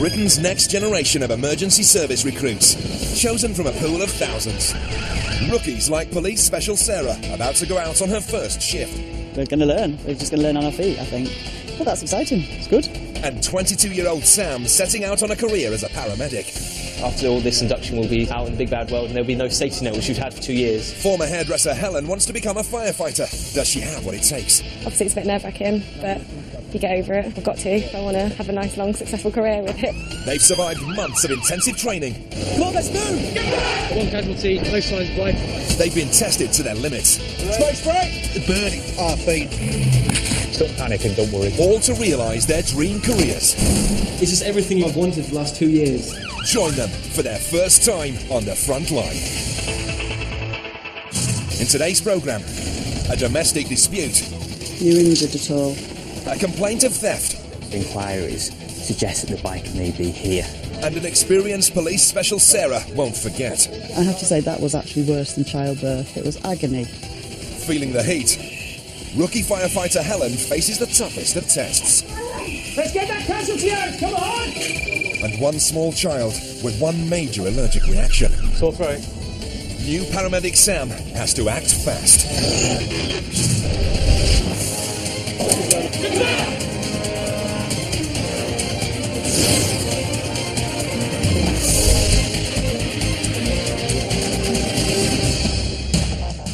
Britain's next generation of emergency service recruits, chosen from a pool of thousands. Rookies like Police Special Sarah, about to go out on her first shift. We're going to learn. We're just going to learn on our feet, I think. But that's exciting. It's good. And 22-year-old Sam setting out on a career as a paramedic. After all this induction, we'll be out in the big bad world and there'll be no safety net, which we've had for 2 years. Former hairdresser Helen wants to become a firefighter. Does she have what it takes? Obviously it's a bit nerve-wracking, but you get over it. I've got to. I want to have a nice, long, successful career with it. They've survived months of intensive training. Come on, let's move! One casualty, no signs of life. They've been tested to their limits. Smoke spray! The burning our feet. Stop panicking, don't worry. All to realise their dream careers. This is everything I've wanted for the last 2 years. Join them for their first time on the front line. In today's programme, a domestic dispute. You injured at all? A complaint of theft. Inquiries suggest that the bike may be here. And an experienced Police Special Sarah won't forget. I have to say that was actually worse than childbirth. It was agony. Feeling the heat, rookie firefighter Helen faces the toughest of tests. Let's get that casualty out, come on! And one small child with one major allergic reaction. Sore throat. New paramedic Sam has to act fast.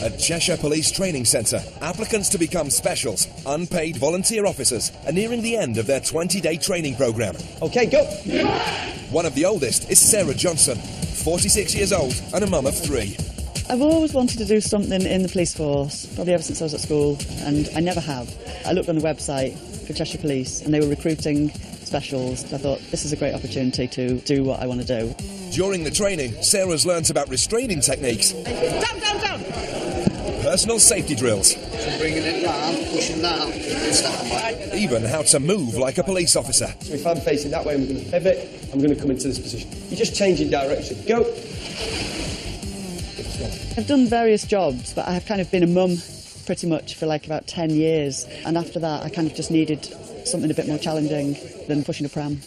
At Cheshire Police Training Centre, applicants to become specials, unpaid volunteer officers, are nearing the end of their 20-day training programme. OK, go! One of the oldest is Sarah Johnson, 46 years old and a mum of 3. I've always wanted to do something in the police force, probably ever since I was at school, and I never have. I looked on the website for Cheshire Police and they were recruiting specials. I thought, this is a great opportunity to do what I want to do. During the training, Sarah's learnt about restraining techniques. Down, down, down! Personal safety drills. So bringing it round, pushing down. Even how to move like a police officer. So if I'm facing that way, I'm going to pivot, I'm going to come into this position. You just change your direction. Go! I've done various jobs, but I have kind of been a mum pretty much for like about 10 years. And after that, I kind of just needed something a bit more challenging than pushing a pram.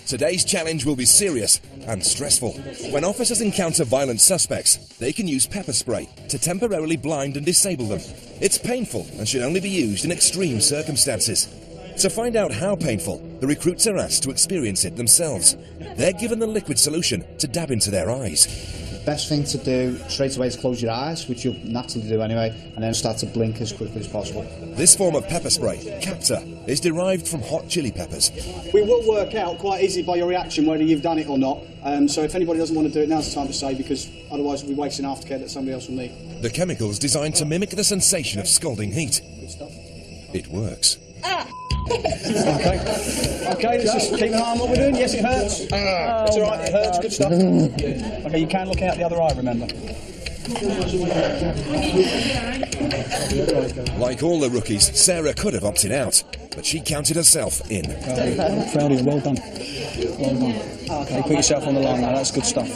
Today's challenge will be serious and stressful. When officers encounter violent suspects, they can use pepper spray to temporarily blind and disable them. It's painful and should only be used in extreme circumstances. To find out how painful, the recruits are asked to experience it themselves. They're given the liquid solution to dab into their eyes. Best thing to do straight away is close your eyes, which you'll naturally do anyway, and then start to blink as quickly as possible. This form of pepper spray, Capta, is derived from hot chili peppers. We will work out quite easily by your reaction whether you've done it or not. So if anybody doesn't want to do it, now's the time to say, because otherwise we'll be wasting aftercare that somebody else will need. The chemical's designed to mimic the sensation of scalding heat. Good stuff. It works. Okay, let's just keep an eye on what we're doing. Yes, it hurts. It's all right, it hurts. Good stuff. Okay, you can look out the other eye, remember. Like all the rookies, Sarah could have opted out, but she counted herself in. Proud of you, well done. Well done. Okay, put yourself on the line now, that's good stuff.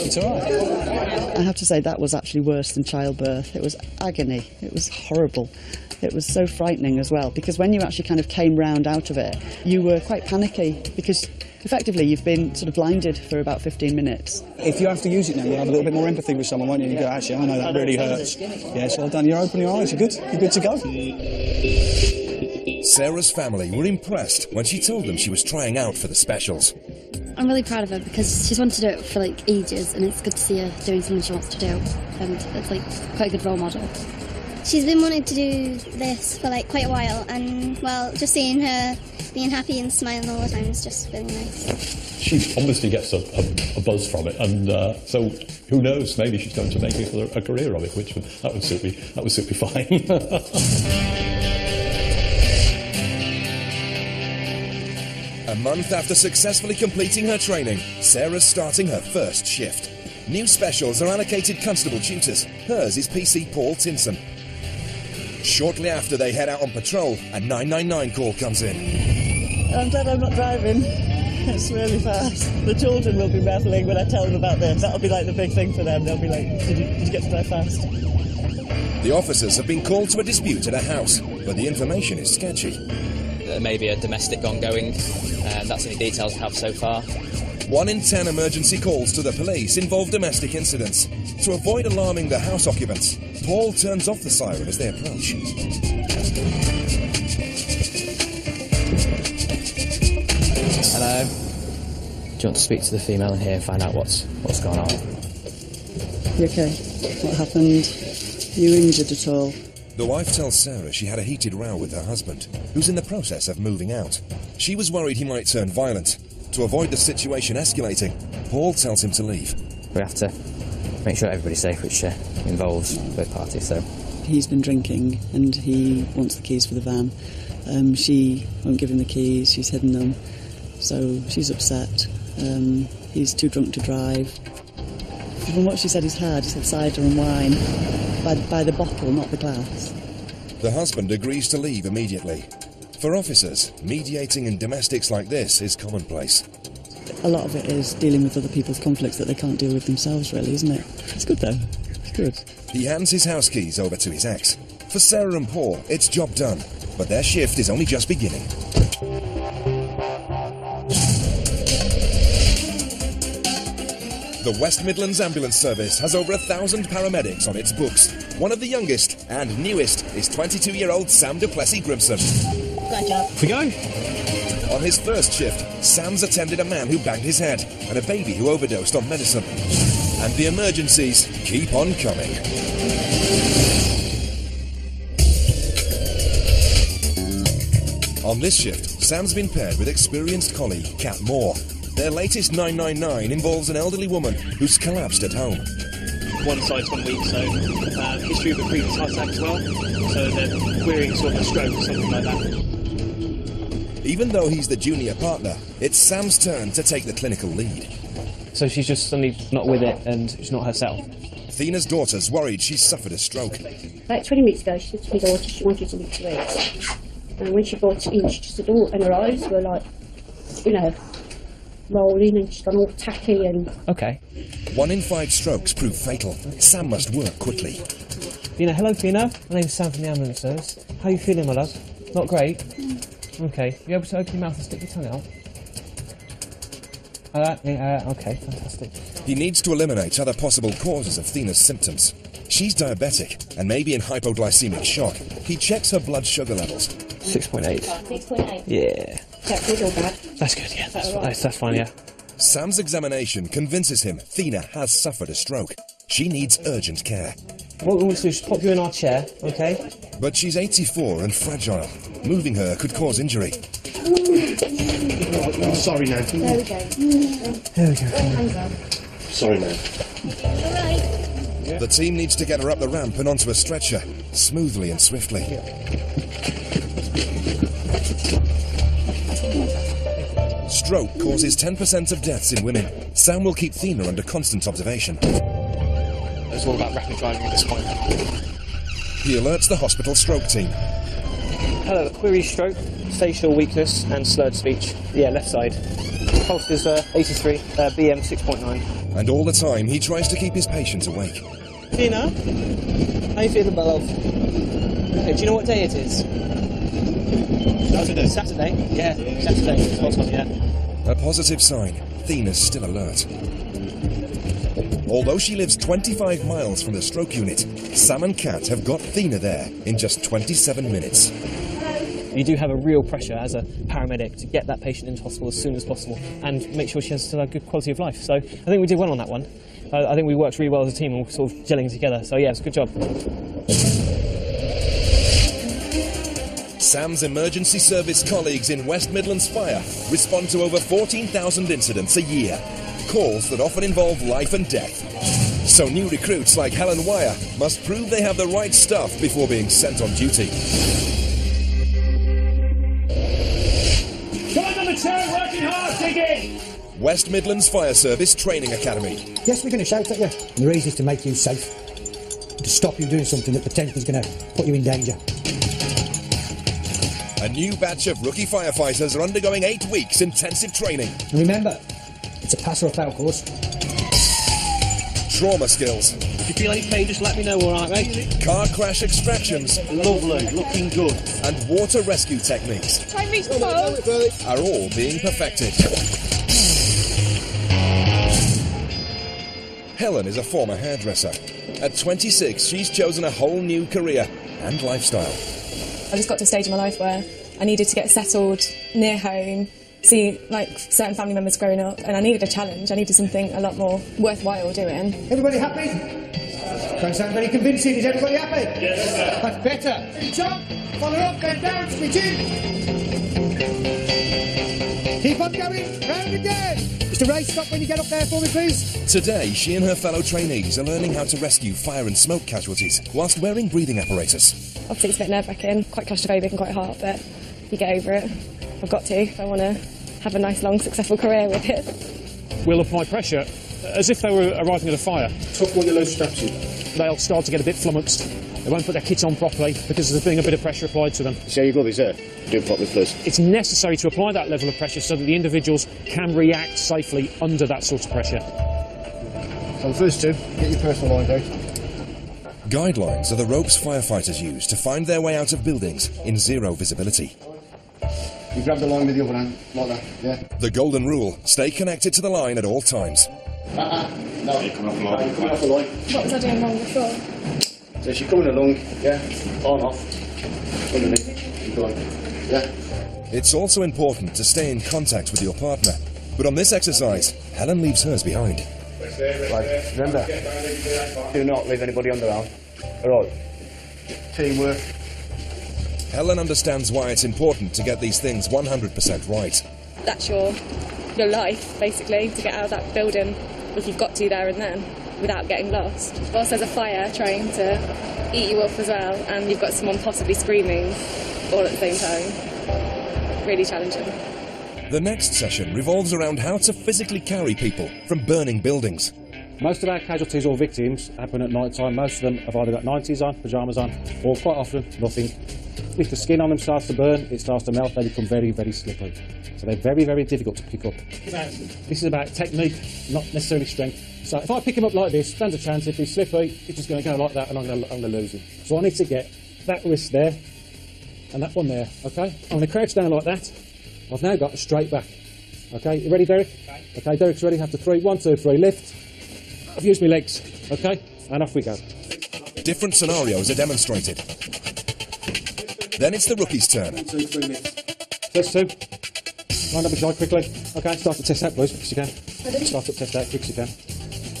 It's all right. I have to say that was actually worse than childbirth. It was agony. It was horrible. It was so frightening as well, because when you actually kind of came round out of it, you were quite panicky, because effectively you've been sort of blinded for about 15 minutes. If you have to use it now, you'll have a little bit more empathy with someone, won't you? You go, actually, I know that really hurts. Yes, well done. You're opening your eyes. You're good. You're good to go. Sarah's family were impressed when she told them she was trying out for the specials. I'm really proud of her because she's wanted to do it for like ages, and it's good to see her doing something she wants to do, and it's like quite a good role model. She's been wanting to do this for like quite a while, and well, just seeing her being happy and smiling all the time is just really nice. She obviously gets a buzz from it, and so who knows? Maybe she's going to make a career of it, which that would suit me fine. A month after successfully completing her training, Sarah's starting her first shift. New specials are allocated constable tutors. Hers is PC Paul Tinson. Shortly after they head out on patrol, a 999 call comes in. I'm glad I'm not driving. It's really fast. The children will be marvelling when I tell them about this. That'll be like the big thing for them. They'll be like, did you get to drive fast? The officers have been called to a dispute at a house, but the information is sketchy. there may be a domestic ongoing. That's the only details I have so far. 1 in 10 emergency calls to the police involve domestic incidents. To avoid alarming the house occupants, Paul turns off the siren as they approach. Hello. Do you want to speak to the female in here and find out what's going on? You okay? What happened? You injured at all? The wife tells Sarah she had a heated row with her husband, who's in the process of moving out. She was worried he might turn violent. To avoid the situation escalating, Paul tells him to leave. We have to make sure everybody's safe, which involves both parties, so... He's been drinking and he wants the keys for the van. She won't give him the keys, she's hidden them, so she's upset. He's too drunk to drive. From what she said he's had cider and wine by the bottle, not the glass. The husband agrees to leave immediately. For officers, mediating in domestics like this is commonplace. A lot of it is dealing with other people's conflicts that they can't deal with themselves, really, isn't it? It's good, though. It's good. He hands his house keys over to his ex. For Sarah and Paul, it's job done, but their shift is only just beginning. The West Midlands Ambulance Service has over 1,000 paramedics on its books. One of the youngest and newest is 22-year-old Sam Duplessis-Grimson. Good job. Off we go. On his first shift, Sam's attended a man who banged his head and a baby who overdosed on medicine. And the emergencies keep on coming. On this shift, Sam's been paired with experienced colleague Kat Moore. Their latest 999 involves an elderly woman who's collapsed at home. One side's 1 week, so history of a previous heart attack as well. So they're querying sort of a stroke or something like that. Even though he's the junior partner, it's Sam's turn to take the clinical lead. So she's just suddenly not with it and she's not herself. Athena's daughter's worried she's suffered a stroke. About 20 minutes ago, she said to my daughter she wanted something to eat. And when she brought it in, she just said, oh, and her eyes were like, rolling, and she's gone all tacky and... Okay. 1 in 5 strokes prove fatal. Sam must work quickly. Fina, hello Fina. My name's Sam from the ambulance service. How are you feeling, my love? Not great? Okay. You able to open your mouth and stick your tongue out? Okay, fantastic. He needs to eliminate other possible causes of Thena's symptoms. She's diabetic and may be in hypoglycemic shock. He checks her blood sugar levels. 6.8. 6.8? Yeah. Is that good or bad? That's good, yeah. That's fine, yeah. Sam's examination convinces him Thena has suffered a stroke. She needs urgent care. What we want to do is pop you in our chair, okay? But she's 84 and fragile. Moving her could cause injury. I'm sorry, Nan. There we go. There we go. Hands up. Sorry, Nan. Alright. The team needs to get her up the ramp and onto a stretcher, smoothly and swiftly. Stroke causes 10% of deaths in women. Sam will keep Thena under constant observation. It's all about rapid driving at this point. He alerts the hospital stroke team. Hello, query stroke, facial weakness and slurred speech. Yeah, left side. Pulse is 83, BM 6.9. And all the time, he tries to keep his patient awake. Tina, how you feeling, my love? Hey, do you know what day it is? Saturday. Saturday? Yeah, Saturday. Spot on, yeah. A positive sign. Thena's still alert. Although she lives 25 miles from the stroke unit, Sam and Kat have got Thena there in just 27 minutes. You do have a real pressure as a paramedic to get that patient into hospital as soon as possible and make sure she has still a good quality of life. So I think we did well on that one. I think we worked really well as a team and we're sort of gelling together. So yeah, it's a good job. Sam's emergency service colleagues in West Midlands Fire respond to over 14,000 incidents a year. Calls that often involve life and death. So new recruits like Helen Wire must prove they have the right stuff before being sent on duty. Come on, number 2, working hard, dig in! West Midlands Fire Service Training Academy. Yes, we're going to shout at you. And the reason is to make you safe. To stop you doing something that potentially is going to put you in danger. A new batch of rookie firefighters are undergoing 8 weeks intensive training. And remember, it's a pass or a fail course. trauma skills. If you feel any pain, just let me know, alright, mate? Car crash extractions. Lovely, looking good. And water rescue techniques. Try and reach the pole. Are all being perfected. Helen is a former hairdresser. At 26, she's chosen a whole new career and lifestyle. I just got to a stage in my life where I needed to get settled near home, see like certain family members growing up, and I needed a challenge. I needed something a lot more worthwhile doing. Everybody happy? Don't sound very convincing. Is everybody happy? Yes. That's better. Good job. Follow up, go down, switch in. Keep on going. Round again. Mr. Ray, stop when you get up there for me, please. Today, she and her fellow trainees are learning how to rescue fire and smoke casualties whilst wearing breathing apparatus. Obviously it's a bit nerve-wracking, quite claustrophobic and quite hard, but you get over it. I've got to if I want to have a nice, long, successful career with it. We'll apply pressure as if they were arriving at a fire. Tuck one of those straps in. They'll start to get a bit flummoxed. They won't put their kit on properly because there's being a bit of pressure applied to them. See how your glove is there? Do it properly first. It's necessary to apply that level of pressure so that the individuals can react safely under that sort of pressure. So the first two, get your personal lines out. Guidelines are the ropes firefighters use to find their way out of buildings in zero visibility. You grab the line with the other hand, like that, yeah? The golden rule, stay connected to the line at all times. No, you're coming off the line. You're coming off the line. What was I doing wrong before? So she's coming along, yeah, on, off, underneath, go on, yeah. It's also important to stay in contact with your partner. But on this exercise, Helen leaves hers behind. Right, remember, do not leave anybody on their own. Alright, teamwork. Helen understands why it's important to get these things 100% right. That's your life, basically, to get out of that building if you've got to there and then, without getting lost. Whilst there's a fire trying to eat you up as well, and you've got someone possibly screaming all at the same time. Really challenging. The next session revolves around how to physically carry people from burning buildings. Most of our casualties or victims happen at night time. Most of them have either got 90s on, pyjamas on, or quite often nothing. If the skin on them starts to burn, it starts to melt, they become very, very slippery. So they're very, very difficult to pick up. This is about technique, not necessarily strength. So if I pick him up like this, stands a chance. If he's slippery, he's just going to go like that and I'm going to lose him. So I need to get that wrist there and that one there, okay? I'm going to crouch down like that. I've now got a straight back. Okay, you ready, Derek? Okay, Derek's ready. After 3, 1, 2, 3, lift. I've used my legs, okay? And off we go. Different scenarios are demonstrated. Then it's the rookie's turn. 1, 2, 3 lifts. Test 2. Line up beside quickly. Okay, start to test out, please, quick as you can. Start up, test out, quick as you can.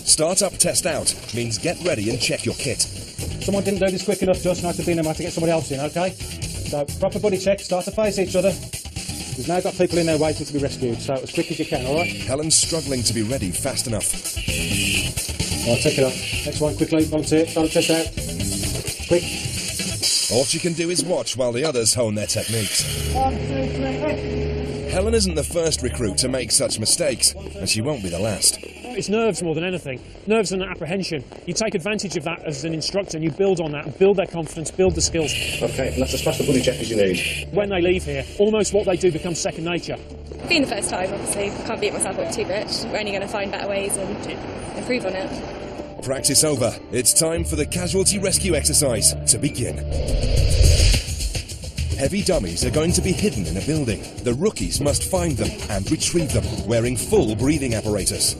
Start up, test out means get ready and check your kit. Someone didn't do this quick enough, just now to be in, I have to get somebody else in, okay? So, proper buddy check, start to face each other. We've now got people in there waiting to be rescued, so as quick as you can, alright? Helen's struggling to be ready fast enough. Alright, take it off. Next one, quickly, volunteer, start to test out. Quick. All she can do is watch while the others hone their techniques. 1, 2, 3, Helen isn't the first recruit to make such mistakes, and she won't be the last. It's nerves more than anything. Nerves and apprehension. You take advantage of that as an instructor and you build on that and build their confidence, build the skills. Okay, and that's as fast a buddy check as you need. When they leave here, almost what they do becomes second nature. Being the first time, obviously, I can't beat myself up too much. We're only going to find better ways and improve on it. Practice over. It's time for the casualty rescue exercise to begin. Heavy dummies are going to be hidden in a building. The rookies must find them and retrieve them, wearing full breathing apparatus.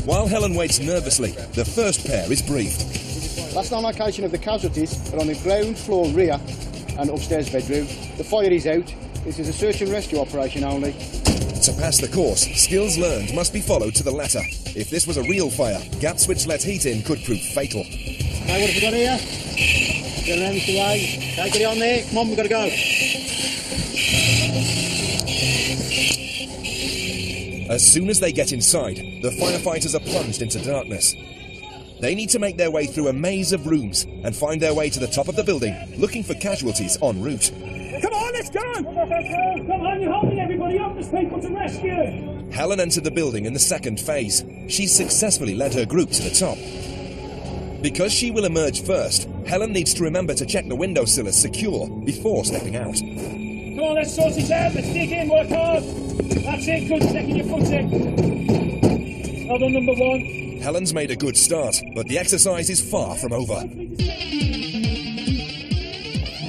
While Helen waits nervously, the first pair is briefed. Last known location of the casualties are on the ground floor rear and upstairs bedroom. The fire is out. This is a search and rescue operation only. To pass the course, skills learned must be followed to the letter. If this was a real fire, gaps which let heat in could prove fatal. Okay, what have we got here? Get around this way. Okay, get it on there. Come on, we've got to go. As soon as they get inside, the firefighters are plunged into darkness. They need to make their way through a maze of rooms and find their way to the top of the building, looking for casualties en route. Come on, let's go! Come on, you're holding everybody up. There's people to rescue. Helen entered the building in the second phase. She's successfully led her group to the top. Because she will emerge first, Helen needs to remember to check the windowsill is secure before stepping out. Come on, let's sort it out. Let's dig in, work hard. That's it, good, sticking your foot in. Well done, number 1. Helen's made a good start, but the exercise is far from over.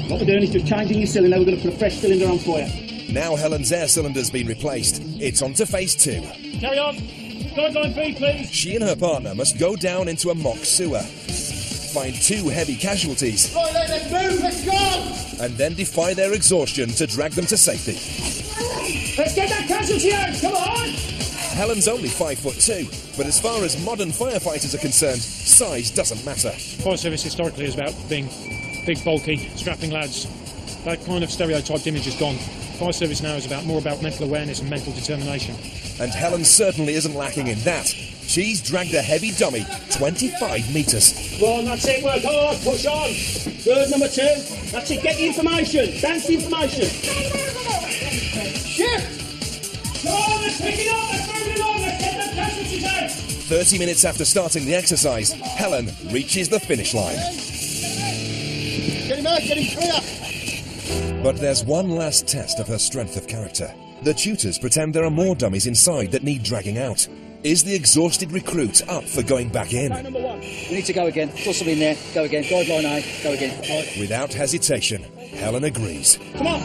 What we're doing is just changing your cylinder. We're going to put a fresh cylinder on for you. Now Helen's air cylinder's been replaced. It's on to phase 2. Carry on. Guideline B, please. She and her partner must go down into a mock sewer, find 2 heavy casualties, Right, let's move, let's go! and then defy their exhaustion to drag them to safety. Let's get that casualty out. Come on. Helen's only 5'2", but as far as modern firefighters are concerned, size doesn't matter. Fire service historically is about being big, bulky, strapping lads. That kind of stereotyped image is gone. Fire service now is more about mental awareness and mental determination. And Helen certainly isn't lacking in that. She's dragged a heavy dummy 25 metres. Go on, that's it. Work hard. Push on. Good, number 2. That's it. Get the information. Bounce the information. Shift! Go on, let's pick it up. Let's move it on. Let's get the casualties out. 30 minutes after starting the exercise, Helen reaches the finish line. Get him out, get him clear! But there's one last test of her strength of character. The tutors pretend there are more dummies inside that need dragging out. Is the exhausted recruit up for going back in? Number 1. We need to go again. Put something in there. Go again. Guideline A. Go again. Right. Without hesitation, Helen agrees. Come on.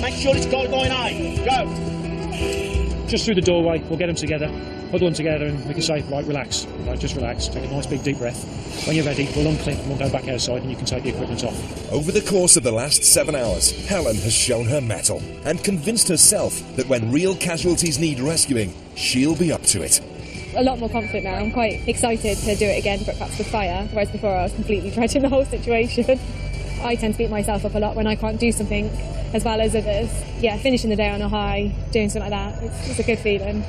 Make sure it's guideline A. Go. Just through the doorway, we'll get them together, huddle them together, and we can say, right, relax. Right, just relax. Take a nice big deep breath. When you're ready, we'll unclip and we'll go back outside and you can take the equipment off. Over the course of the last 7 hours, Helen has shown her mettle and convinced herself that when real casualties need rescuing, she'll be up to it. A lot more confident now. I'm quite excited to do it again, but perhaps with fire, whereas before I was completely dreading the whole situation. I tend to beat myself up a lot when I can't do something as well as others. Yeah, finishing the day on a high, doing something like that, it's a good feeling.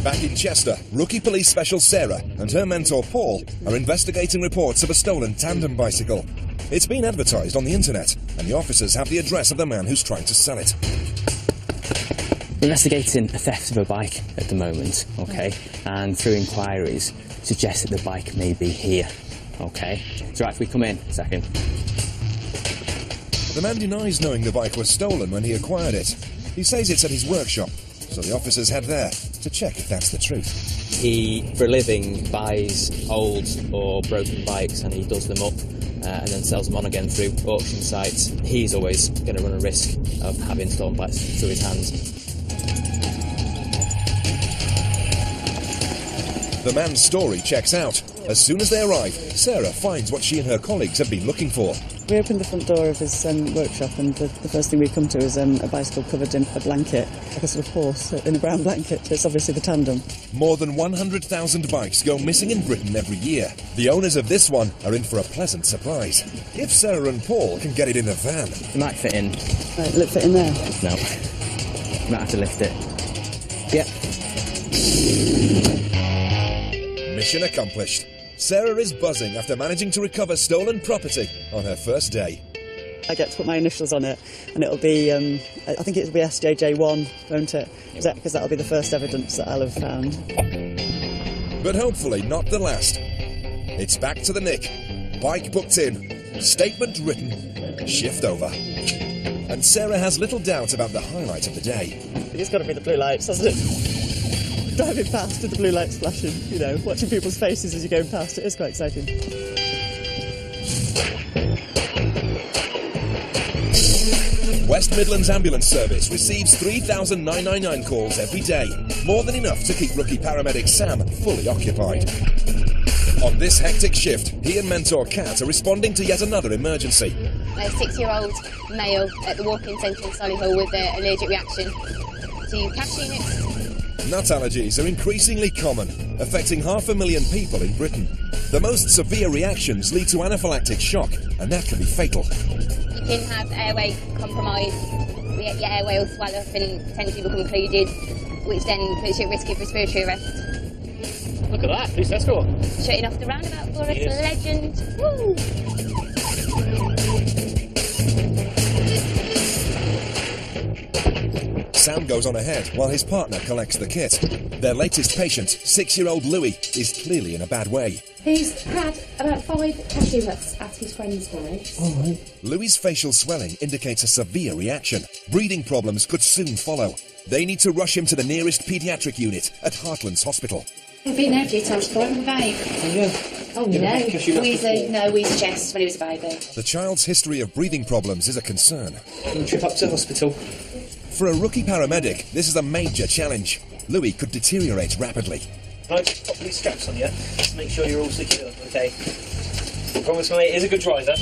Back in Chester, rookie police special Sarah and her mentor Paul are investigating reports of a stolen tandem bicycle. It's been advertised on the internet, and the officers have the address of the man who's trying to sell it. We're investigating a theft of a bike at the moment, okay, and through inquiries suggest that the bike may be here, okay. So right, if we come in a second. The man denies knowing the bike was stolen when he acquired it. He says it's at his workshop, so the officers head there to check if that's the truth. He, for a living, buys old or broken bikes and he does them up and then sells them on again through auction sites. He's always going to run a risk of having stolen bikes through his hands. The man's story checks out. As soon as they arrive, Sarah finds what she and her colleagues have been looking for. We opened the front door of his workshop, and the first thing we come to is a bicycle covered in a blanket, like a sort of horse in a brown blanket. It's obviously the tandem. More than 100,000 bikes go missing in Britain every year. The owners of this one are in for a pleasant surprise. If Sarah and Paul can get it in the van. It might fit in. Will it fit in there? No. Might have to lift it. Yep. Mission accomplished. Sarah is buzzing after managing to recover stolen property on her first day. I get to put my initials on it, and it'll be, I think it'll be SJJ1, won't it? Because that'll be the first evidence that I'll have found. But hopefully not the last. It's back to the nick. Bike booked in, statement written, shift over. And Sarah has little doubt about the highlight of the day. It's got to be the blue lights, hasn't it? Driving past with the blue lights flashing, you know, watching people's faces as you're going past, it is quite exciting. West Midlands Ambulance Service receives 3,999 calls every day, more than enough to keep rookie paramedic Sam fully occupied. On this hectic shift, he and mentor Kat are responding to yet another emergency. A 6-year-old male at the walk-in centre in Solihull with an allergic reaction to caffeine. Nut allergies are increasingly common, affecting 500,000 people in Britain. The most severe reactions lead to anaphylactic shock, and that can be fatal. You can have airway compromise, your airway will swell up and potentially become occluded, which then puts you at risk of respiratory arrest. Look at that, police escort. Shutting off the roundabout for us, legend. Woo! Sam goes on ahead while his partner collects the kit. Their latest patient, 6-year-old Louis, is clearly in a bad way. He's had about 5 cashew nuts at his friend's house. All right. Louis' facial swelling indicates a severe reaction. Breathing problems could soon follow. They need to rush him to the nearest paediatric unit at Heartlands Hospital. We've been there a few times before, haven't we, babe? Oh, no. Weezer chest when he was a baby. The child's history of breathing problems is a concern. Trip up to the hospital. For a rookie paramedic, this is a major challenge. Louis could deteriorate rapidly. Can I just pop these straps on you? Just to make sure you're all secure, okay? Promise, mate, it is a good driver. On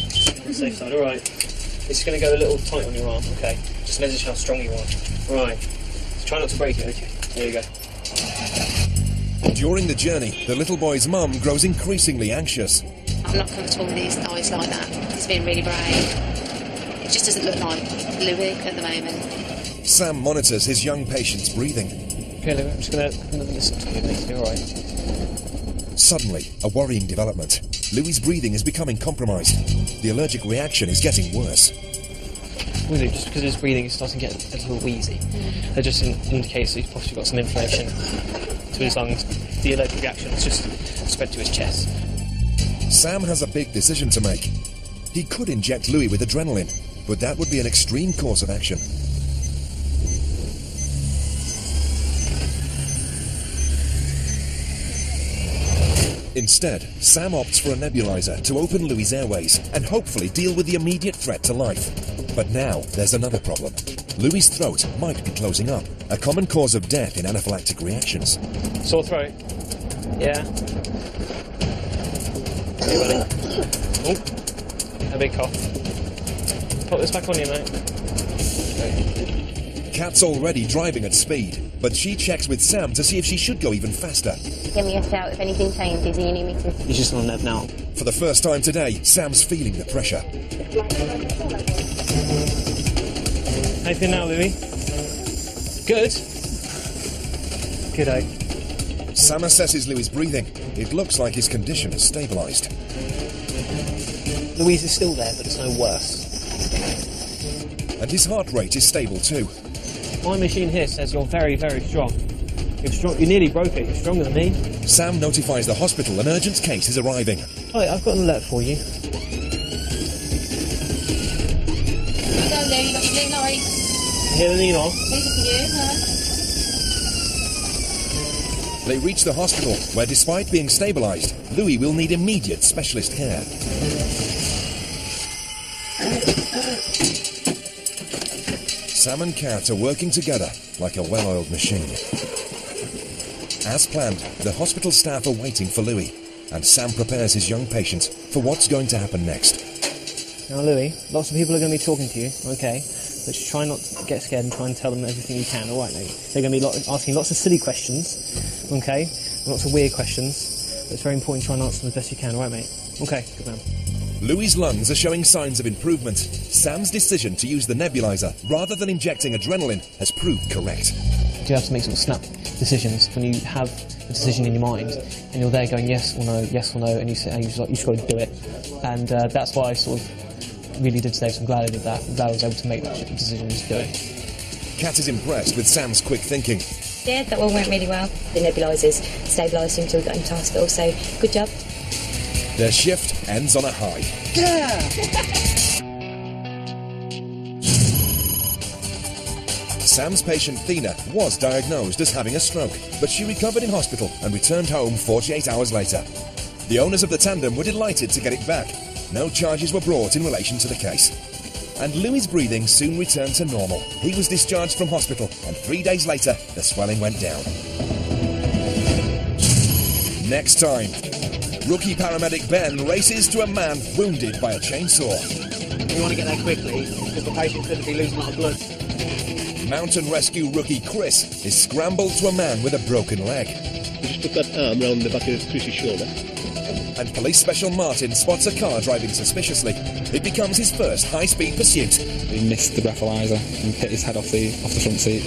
the safe side, alright. It's just going to go a little tight on your arm, okay? Just measure how strong you are. Alright. So try not to break it, okay? There you go. During the journey, the little boy's mum grows increasingly anxious. I'm not comfortable with his eyes like that. He's being really brave. It just doesn't look like Louis at the moment. Sam monitors his young patient's breathing. Okay, Louis, I'm just going to listen to you, mate. You're alright. Suddenly, a worrying development. Louis' breathing is becoming compromised. The allergic reaction is getting worse. Really, just because his breathing is starting to get a little wheezy. That just indicates that he's possibly got some inflammation to his lungs. The allergic reaction has just spread to his chest. Sam has a big decision to make. He could inject Louis with adrenaline, but that would be an extreme course of action. Instead, Sam opts for a nebulizer to open Louis' airways and hopefully deal with the immediate threat to life. But now, there's another problem. Louis' throat might be closing up, a common cause of death in anaphylactic reactions. Sore throat? Yeah. Hey, buddy. Oh, a big cough. Put this back on you, mate. Okay. Kat's already driving at speed, but she checks with Sam to see if she should go even faster. Give me a shout if anything changes and you need me to... He's just on that now. For the first time today, Sam's feeling the pressure. How you feel now, Louis? Good? Good, eh? Sam assesses Louis' breathing. It looks like his condition has stabilised. Louise is still there, but it's no worse. And his heart rate is stable too. My machine here says you're very, very strong. You're strong. You nearly broke it. You're stronger than me. Sam notifies the hospital an urgent case is arriving. Hi, I've got an alert for you. Go, Lou, you got your blue lorry. Hear the lean on? These are for you, huh? They reach the hospital, where despite being stabilised, Louis will need immediate specialist care. Sam and Kat are working together like a well-oiled machine. As planned, the hospital staff are waiting for Louis, and Sam prepares his young patient for what's going to happen next. Now, Louis, lots of people are going to be talking to you, okay? But just try not to get scared and try and tell them everything you can, alright, mate? They're going to be asking lots of silly questions, okay? Lots of weird questions. But it's very important to try and answer them as best you can, alright, mate? Okay, good man. Louis' lungs are showing signs of improvement. Sam's decision to use the nebulizer rather than injecting adrenaline has proved correct. You have to make sort of snap decisions when you have a decision in your mind and you're there going yes or no, and you say, you've just got to do it. And that's why I sort of really did say, so I'm glad I did that. I'm glad I was able to make that decision and just do it. Kat is impressed with Sam's quick thinking. Yeah, that all went really well. The nebulizers stabilised him until we got him to hospital, so good job. Their shift ends on a high. Yeah! Sam's patient Thina was diagnosed as having a stroke, but she recovered in hospital and returned home 48 hours later. The owners of the tandem were delighted to get it back. No charges were brought in relation to the case. And Louis' breathing soon returned to normal. He was discharged from hospital, and 3 days later, the swelling went down. Next time, rookie paramedic Ben races to a man wounded by a chainsaw. We want to get there quickly, because the patient could be losing a lot of blood. Mountain rescue rookie Chris is scrambled to a man with a broken leg. He just put that arm round the back of Chris's shoulder. And police special Martin spots a car driving suspiciously. It becomes his first high-speed pursuit. He missed the breathalyzer and hit his head off the front seat.